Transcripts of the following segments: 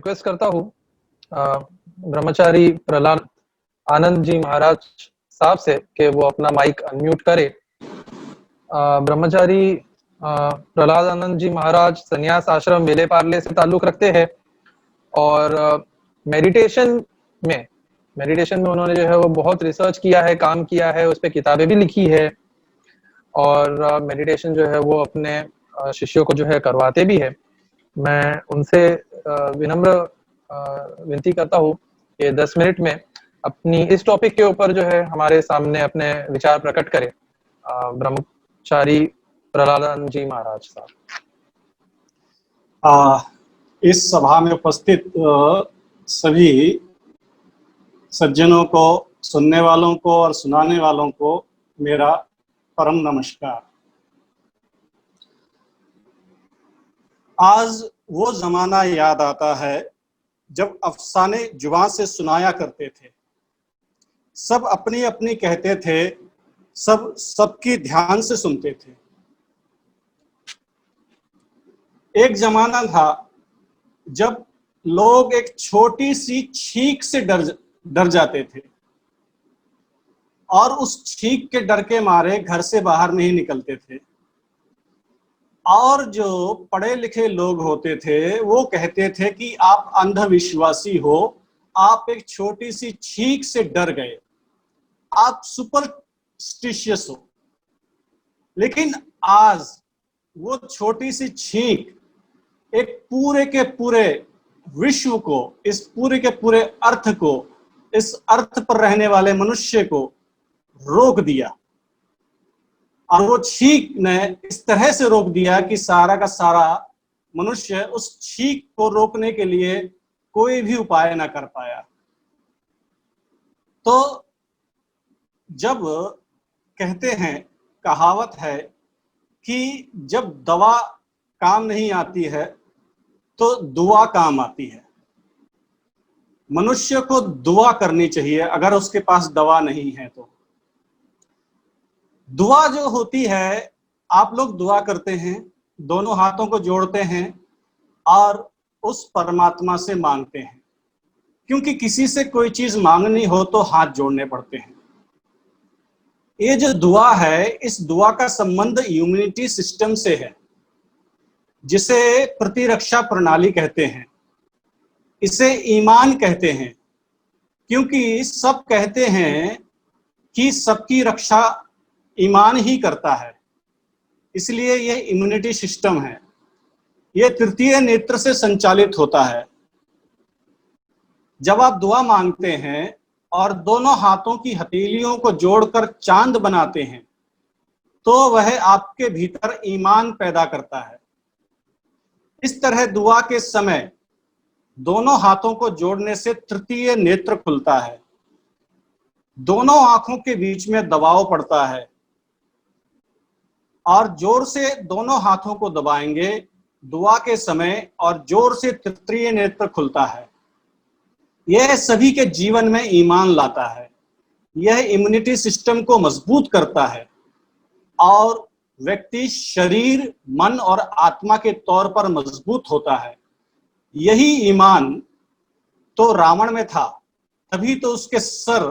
Request करता हूँ ब्रह्मचारी प्रहलाद आनंद जी महाराज साहब से कि वो अपना माइक अनम्यूट करे। ब्रह्मचारी प्रहलाद आनंद जी महाराज संन्यास आश्रम वेले पार्ले से ताल्लुक रखते हैं और मेडिटेशन में उन्होंने जो है वो बहुत रिसर्च किया है, काम किया है, उस पर किताबें भी लिखी है और मेडिटेशन जो है वो अपने शिष्यों को जो है करवाते भी है। मैं उनसे विनम्र विनती करता हूँ कि 10 मिनट में अपनी इस टॉपिक के ऊपर जो है हमारे सामने अपने विचार प्रकट करें। ब्रह्मचारी प्रहलाद जी महाराज साहब। इस सभा में उपस्थित सभी सज्जनों को, सुनने वालों को और सुनाने वालों को मेरा परम नमस्कार। आज वो जमाना याद आता है जब अफसाने जुबान से सुनाया करते थे, सब अपनी अपनी कहते थे, सब सबकी ध्यान से सुनते थे। एक जमाना था जब लोग एक छोटी सी छींक से डर जाते थे और उस छींक के डर के मारे घर से बाहर नहीं निकलते थे। और जो पढ़े लिखे लोग होते थे वो कहते थे कि आप अंधविश्वासी हो, आप एक छोटी सी छींक से डर गए, आप सुपरस्टिशियस हो। लेकिन आज वो छोटी सी छींक एक पूरे के पूरे विश्व को, इस पूरे के पूरे अर्थ को, इस अर्थ पर रहने वाले मनुष्य को रोक दिया। और वो छींक ने इस तरह से रोक दिया कि सारा का सारा मनुष्य उस छींक को रोकने के लिए कोई भी उपाय ना कर पाया। तो जब कहते हैं, कहावत है कि जब दवा काम नहीं आती है तो दुआ काम आती है। मनुष्य को दुआ करनी चाहिए अगर उसके पास दवा नहीं है तो। दुआ जो होती है, आप लोग दुआ करते हैं, दोनों हाथों को जोड़ते हैं और उस परमात्मा से मांगते हैं, क्योंकि किसी से कोई चीज मांगनी हो तो हाथ जोड़ने पड़ते हैं। ये जो दुआ है, इस दुआ का संबंध इम्यूनिटी सिस्टम से है, जिसे प्रतिरक्षा प्रणाली कहते हैं, इसे ईमान कहते हैं, क्योंकि सब कहते हैं कि सबकी रक्षा ईमान ही करता है। इसलिए यह इम्यूनिटी सिस्टम है, यह तृतीय नेत्र से संचालित होता है। जब आप दुआ मांगते हैं और दोनों हाथों की हथेलियों को जोड़कर चांद बनाते हैं तो वह आपके भीतर ईमान पैदा करता है। इस तरह दुआ के समय दोनों हाथों को जोड़ने से तृतीय नेत्र खुलता है, दोनों आंखों के बीच में दबाव पड़ता है और जोर से दोनों हाथों को दबाएंगे दुआ के समय और जोर से तृतीय नेत्र खुलता है। यह सभी के जीवन में ईमान लाता है, यह इम्यूनिटी सिस्टम को मजबूत करता है और व्यक्ति शरीर, मन और आत्मा के तौर पर मजबूत होता है। यही ईमान तो रावण में था, तभी तो उसके सर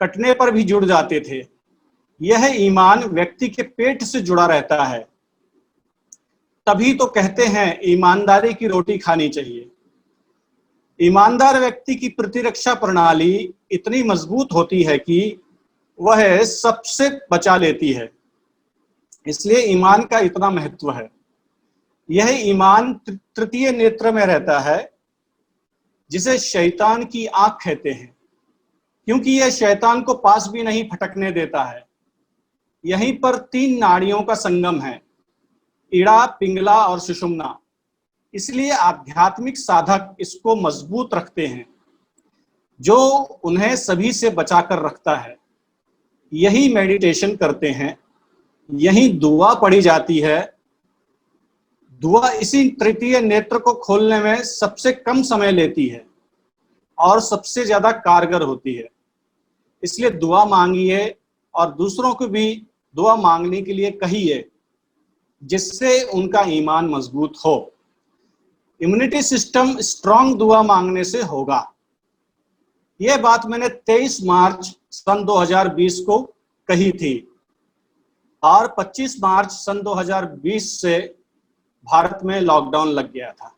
कटने पर भी जुड़ जाते थे। यह ईमान व्यक्ति के पेट से जुड़ा रहता है, तभी तो कहते हैं ईमानदारी की रोटी खानी चाहिए। ईमानदार व्यक्ति की प्रतिरक्षा प्रणाली इतनी मजबूत होती है कि वह सबसे बचा लेती है। इसलिए ईमान का इतना महत्व है। यह ईमान तृतीय नेत्र में रहता है, जिसे शैतान की आंख कहते हैं, क्योंकि यह शैतान को पास भी नहीं फटकने देता है। यहीं पर 3 नाड़ियों का संगम है, इड़ा, पिंगला और सुषुम्ना। इसलिए आध्यात्मिक साधक इसको मजबूत रखते हैं, जो उन्हें सभी से बचाकर रखता है। यही मेडिटेशन करते हैं, यही दुआ पढ़ी जाती है। दुआ इसी तृतीय नेत्र को खोलने में सबसे कम समय लेती है और सबसे ज्यादा कारगर होती है। इसलिए दुआ मांगिए और दूसरों को भी दुआ मांगने के लिए कहिए, जिससे उनका ईमान मजबूत हो। इम्यूनिटी सिस्टम स्ट्रांग दुआ मांगने से होगा। यह बात मैंने 23 मार्च सन 2020 को कही थी और 25 मार्च सन 2020 से भारत में लॉकडाउन लग गया था।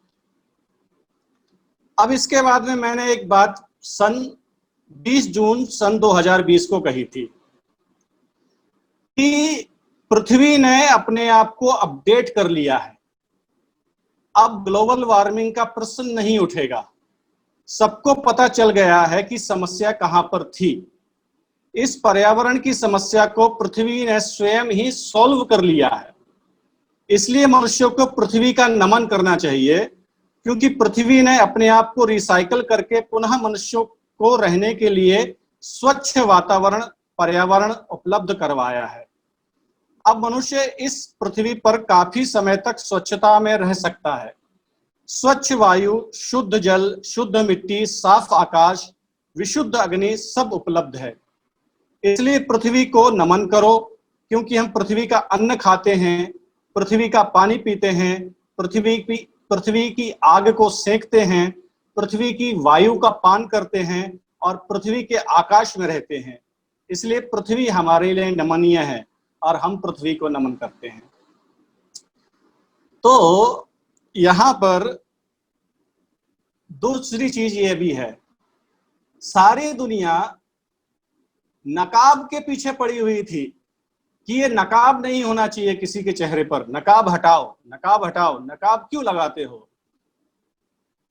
अब इसके बाद में मैंने एक बात सन 20 जून सन 2020 को कही थी कि पृथ्वी ने अपने आप को अपडेट कर लिया है। अब ग्लोबल वार्मिंग का प्रश्न नहीं उठेगा। सबको पता चल गया है कि समस्या कहां पर थी। इस पर्यावरण की समस्या को पृथ्वी ने स्वयं ही सॉल्व कर लिया है। इसलिए मनुष्यों को पृथ्वी का नमन करना चाहिए, क्योंकि पृथ्वी ने अपने आप को रिसाइकल करके पुनः मनुष्यों को रहने के लिए स्वच्छ वातावरण पर्यावरण उपलब्ध करवाया है। अब मनुष्य इस पृथ्वी पर काफी समय तक स्वच्छता में रह सकता है। स्वच्छ वायु, शुद्ध जल, शुद्ध मिट्टी, साफ आकाश, विशुद्ध अग्नि सब उपलब्ध है। इसलिए पृथ्वी को नमन करो, क्योंकि हम पृथ्वी का अन्न खाते हैं, पृथ्वी का पानी पीते हैं, पृथ्वी की आग को सेकते हैं, पृथ्वी की वायु का पान करते हैं और पृथ्वी के आकाश में रहते हैं। इसलिए पृथ्वी हमारे लिए नमनीय है और हम पृथ्वी को नमन करते हैं। तो यहां पर दूसरी चीज ये भी है, सारी दुनिया नकाब के पीछे पड़ी हुई थी कि ये नकाब नहीं होना चाहिए किसी के चेहरे पर, नकाब हटाओ, नकाब हटाओ, नकाब क्यों लगाते हो।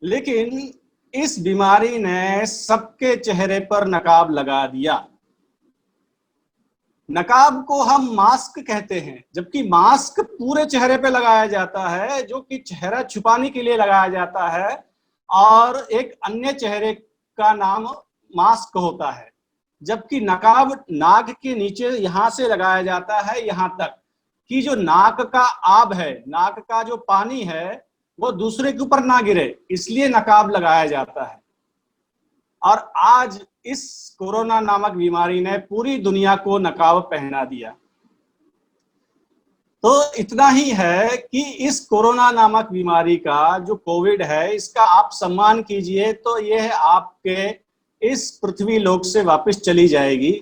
लेकिन इस बीमारी ने सबके चेहरे पर नकाब लगा दिया। नकाब को हम मास्क कहते हैं, जबकि मास्क पूरे चेहरे पे लगाया जाता है, जो कि चेहरा छुपाने के लिए लगाया जाता है, और एक अन्य चेहरे का नाम मास्क होता है। जबकि नकाब नाक के नीचे यहां से लगाया जाता है, यहां तक कि जो नाक का आब है, नाक का जो पानी है वो दूसरे के ऊपर ना गिरे, इसलिए नकाब लगाया जाता है। और आज इस कोरोना नामक बीमारी ने पूरी दुनिया को नकाब पहना दिया। तो इतना ही है कि इस कोरोना नामक बीमारी का जो कोविड है, इसका आप सम्मान कीजिए तो यह आपके इस पृथ्वी लोक से वापस चली जाएगी।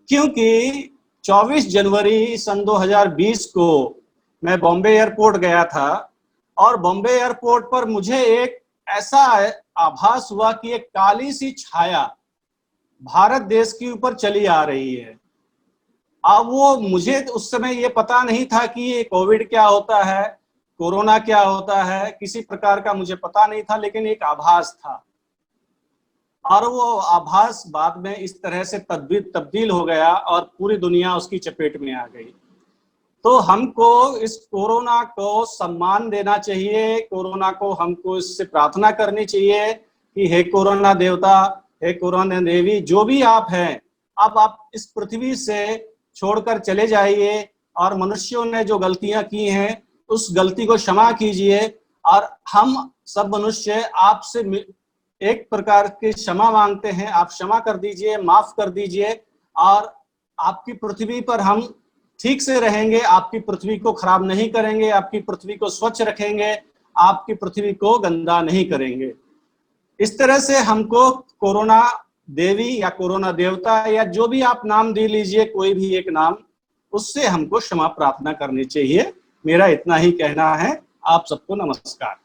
क्योंकि 24 जनवरी सन 2020 को मैं बॉम्बे एयरपोर्ट गया था और बॉम्बे एयरपोर्ट पर मुझे एक ऐसा आभास हुआ कि एक काली सी छाया भारत देश के ऊपर चली आ रही है। अब वो मुझे उस समय ये पता नहीं था कि ये कोविड क्या होता है, कोरोना क्या होता है, किसी प्रकार का मुझे पता नहीं था, लेकिन एक आभास था। और वो आभास बाद में इस तरह से तब्दील हो गया और पूरी दुनिया उसकी चपेट में आ गई। तो हमको इस कोरोना को सम्मान देना चाहिए, कोरोना को हमको इससे प्रार्थना करनी चाहिए कि हे कोरोना देवता, हे कोरोना देवी, जो भी आप हैं, अब आप इस पृथ्वी से छोड़कर चले जाइए और मनुष्यों ने जो गलतियां की हैं उस गलती को क्षमा कीजिए। और हम सब मनुष्य आपसे एक प्रकार की क्षमा मांगते हैं, आप क्षमा कर दीजिए, माफ कर दीजिए, और आपकी पृथ्वी पर हम ठीक से रहेंगे, आपकी पृथ्वी को खराब नहीं करेंगे, आपकी पृथ्वी को स्वच्छ रखेंगे, आपकी पृथ्वी को गंदा नहीं करेंगे। इस तरह से हमको कोरोना देवी या कोरोना देवता या जो भी आप नाम दे लीजिए, कोई भी एक नाम, उससे हमको क्षमा प्रार्थना करनी चाहिए। मेरा इतना ही कहना है। आप सबको नमस्कार।